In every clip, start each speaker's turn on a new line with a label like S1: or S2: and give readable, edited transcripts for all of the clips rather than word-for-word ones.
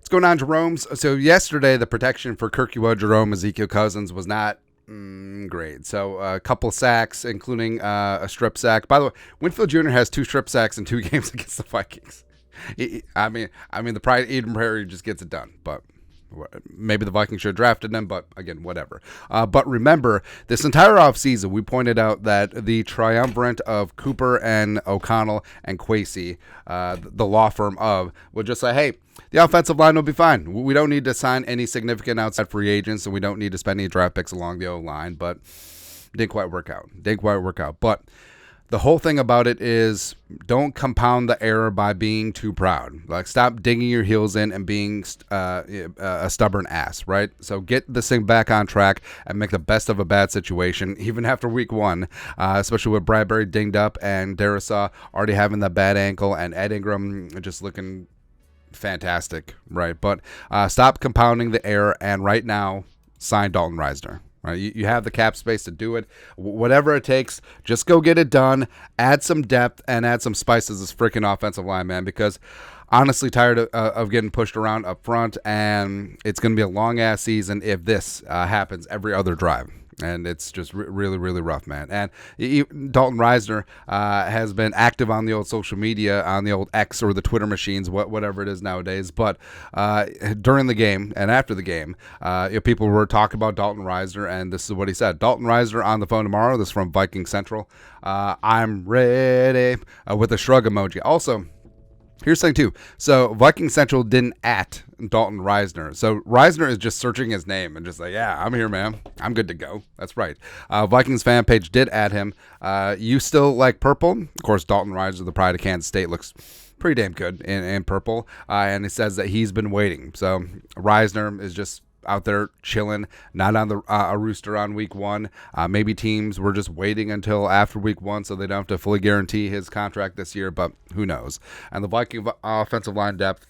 S1: What's going on, Jeromes? So yesterday, the protection for Kirk Cousins, JEROME, Ezekiel Cousins was not great. So a couple sacks, including a strip sack. By the way, Winfield Jr. has 2 strip sacks in 2 games against the Vikings. I mean, the pride Eden Prairie just gets it done, but maybe the Vikings should have drafted him, but again, whatever. But remember, this entire offseason, we pointed out that the triumvirate of Cooper and O'Connell and Kwesi, the law firm of, would just say, hey, the offensive line will be fine. We don't need to sign any significant outside free agents, and we don't need to spend any draft picks along the O-line, but didn't quite work out. But the whole thing about it is don't compound the error by being too proud. Like, stop digging your heels in and being a stubborn ass, right? So get this thing back on track and make the best of a bad situation, even after week 1, especially with Bradbury dinged up and Darrisaw already having that bad ankle and Ed Ingram just looking fantastic, right? But stop compounding the error, and right now, sign Dalton Risner. Right, you have the cap space to do it. Whatever it takes, just go get it done. Add some depth and add some spice to this freaking offensive line, man, because honestly tired of getting pushed around up front, and it's going to be a long-ass season if this happens every other drive. And it's just really, really rough, man. And Dalton Risner has been active on the old social media, on the old X or the Twitter machines, whatever it is nowadays. But during the game and after the game, people were talking about Dalton Risner, and this is what he said. Dalton Risner on the phone tomorrow. This is from Viking Central. I'm ready with a shrug emoji. Also, here's the thing, too. So, Viking Central didn't at Dalton Risner. So, Risner is just searching his name and just like, yeah, I'm here, man. I'm good to go. That's right. Vikings fan page did add him. You still like purple? Of course, Dalton Risner, the pride of Kansas State, looks pretty damn good in purple. And he says that he's been waiting. So, Risner is just out there chilling, not on the a rooster on week 1. Maybe teams were just waiting until after week 1 so they don't have to fully guarantee his contract this year, but who knows. And the Viking offensive line depth,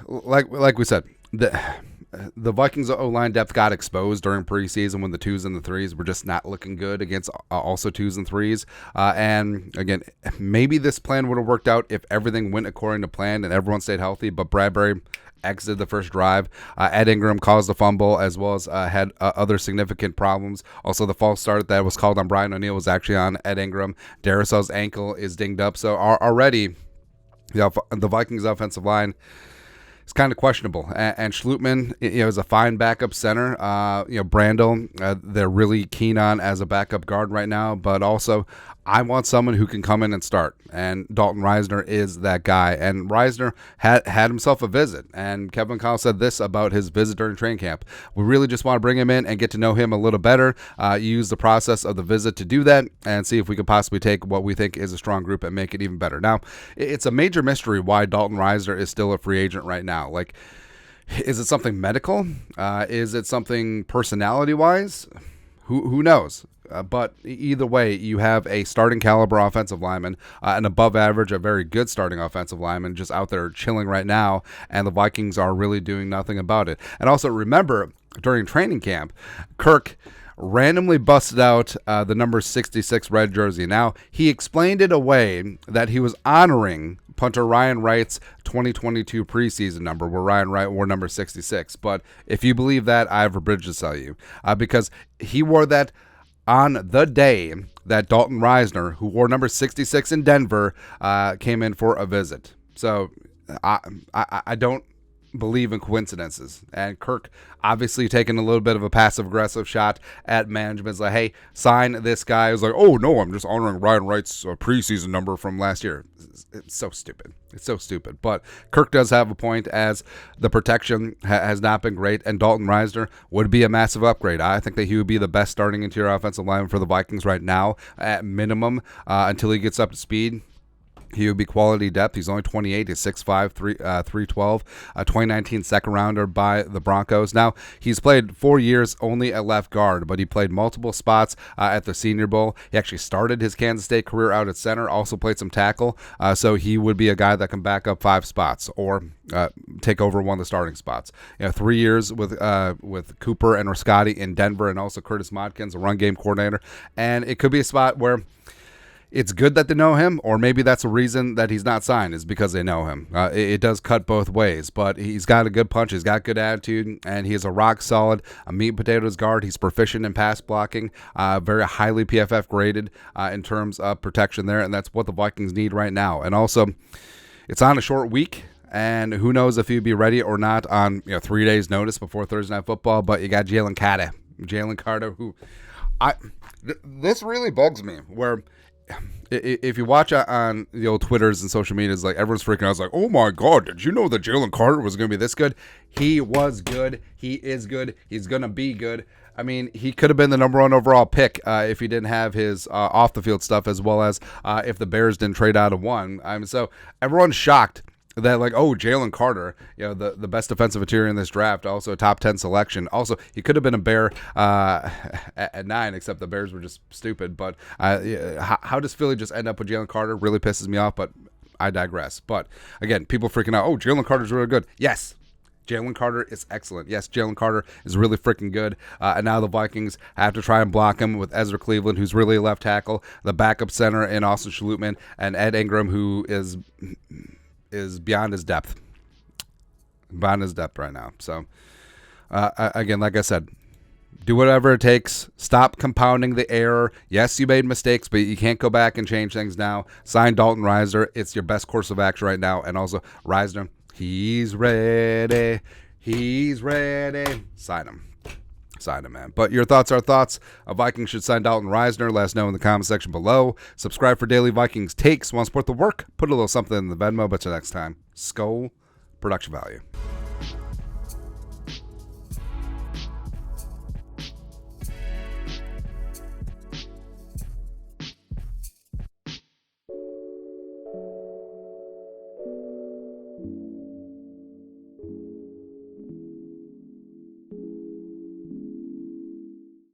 S1: like we said, the Vikings O-line depth got exposed during preseason when the 2s and the 3s were just not looking good against also 2s and 3s. And again, maybe this plan would have worked out if everything went according to plan and everyone stayed healthy, but Bradbury exited the first drive. Ed Ingram caused the fumble, as well as had other significant problems. Also, the false start that was called on Brian O'Neill was actually on Ed Ingram. Darrisaw's ankle is dinged up. So already, the Vikings offensive line is kind of questionable. And Schlutman, is a fine backup center. Brandel, they're really keen on as a backup guard right now. But also, I want someone who can come in and start, and Dalton Risner is that guy. And Risner had himself a visit, and Kevin Connell said this about his visit during training camp. We really just want to bring him in and get to know him a little better, use the process of the visit to do that, and see if we could possibly take what we think is a strong group and make it even better. Now, it's a major mystery why Dalton Risner is still a free agent right now. Like, is it something medical? Is it something personality-wise? Who knows? But either way, you have a starting caliber offensive lineman, an above average, a very good starting offensive lineman just out there chilling right now, and the Vikings are really doing nothing about it. And also remember, during training camp, Kirk randomly busted out the number 66 red jersey. Now, he explained it away that he was honoring punter Ryan Wright's 2022 preseason number, where Ryan Wright wore number 66. But if you believe that, I have a bridge to sell you, because he wore that on the day that Dalton Risner, who wore number 66 in Denver, came in for a visit. So I don't believe in coincidences. And Kirk obviously taking a little bit of a passive-aggressive shot at management. It's like, hey, sign this guy. It's like, oh, no, I'm just honoring Ryan Wright's preseason number from last year. It's so stupid. It's so stupid. But Kirk does have a point, as the protection has not been great, and Dalton Risner would be a massive upgrade. I think that he would be the best starting interior offensive lineman for the Vikings right now, at minimum, until he gets up to speed. He would be quality depth. He's only 28. He's 6'5", 312. 2019 second rounder by the Broncos. Now, he's played 4 years only at left guard, but he played multiple spots at the Senior Bowl. He actually started his Kansas State career out at center, also played some tackle. So he would be a guy that can back up 5 spots or take over one of the starting spots. 3 years with Cooper and Rascati in Denver, and also Curtis Modkins, a run game coordinator. And it could be a spot where it's good that they know him, or maybe that's a reason that he's not signed, is because they know him. It does cut both ways, but he's got a good punch, he's got good attitude, and he is a rock solid, a meat and potatoes guard. He's proficient in pass blocking, very highly PFF graded in terms of protection there, and that's what the Vikings need right now. And also, it's on a short week, and who knows if he'd be ready or not on 3 days' notice before Thursday Night Football. But you got Jalen Carter, who this really bugs me. Where if you watch on the old Twitters and social media, it's like everyone's freaking out. It's like, oh my God, did you know that Jalen Carter was going to be this good? He was good. He is good. He's going to be good. I mean, he could have been the number 1 overall pick if he didn't have his off the field stuff, as well as if the Bears didn't trade out of one. So everyone's shocked that, like, oh, Jalen Carter, the best defensive interior in this draft, also a top 10 selection. Also, he could have been a Bear at 9, except the Bears were just stupid. But how does Philly just end up with Jalen Carter really pisses me off, but I digress. But again, people freaking out, oh, Jalen Carter's really good. Yes, Jalen Carter is excellent. Yes, Jalen Carter is really freaking good. And now the Vikings have to try and block him with Ezra Cleveland, who's really a left tackle, the backup center in Austin Schlutman, and Ed Ingram, who is beyond his depth. Beyond his depth right now. So, again, like I said, do whatever it takes. Stop compounding the error. Yes, you made mistakes, but you can't go back and change things now. Sign Dalton Risner. It's your best course of action right now. And also, Risner, he's ready. He's ready. Sign him. Sign him, man. But your thoughts are thoughts. Vikings should sign Dalton Risner. Let us know in the comment section below. Subscribe for daily Vikings takes. Want to support the work? Put a little something in the Venmo. But till next time, Skull Production Value.